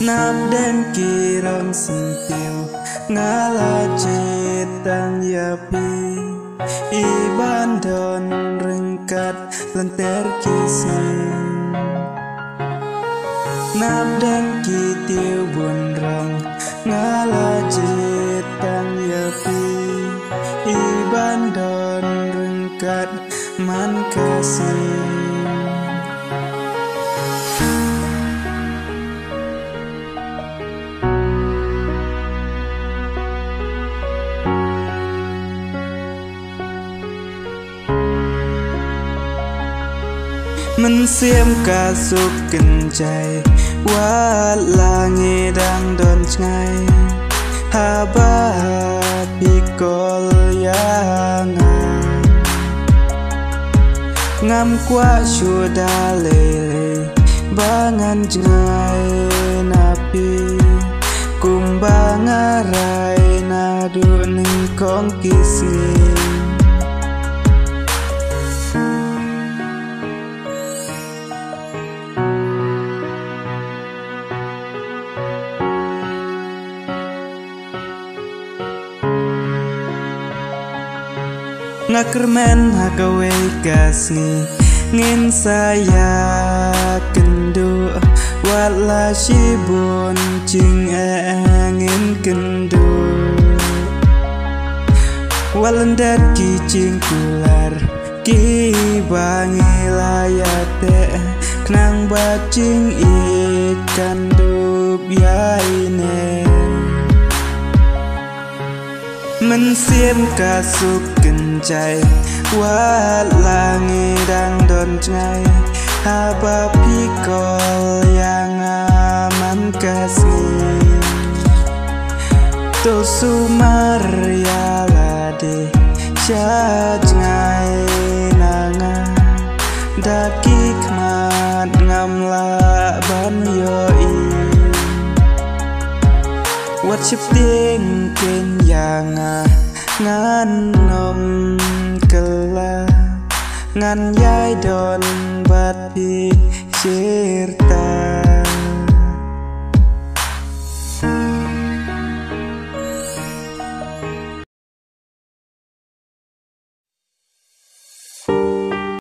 Namden kirang sentil ngala cetang yapi ibandon rengkat lenter kising Namden kitiu bunrong ngala cetang yapi ibandon rengkat man kasih Mình xiêm ca sụp kinh chạy Quá là nghe đang đón ngay Hà ba hà bì col ya ngang Ngam qua chua đa lê lê Ba ngan ngay napi Cùng ba ngà rai na du ninh con kising Ngakermen hagawe kasih ngin saya kendu wala shibun cing angin kendu walendat ki cing kular ki bangi layate knang bacing ikan dub yaine Mình xiêm ca sụp kinh chạy Quá là nghe đang đón ngay Hà ba pi col yang aman kasih To su maria la de Chaj ngay nanga Daki kmat ngam la ban yoi Wat chip tiếng kênh yang ngan nom kela ngan yai don bat pi cerita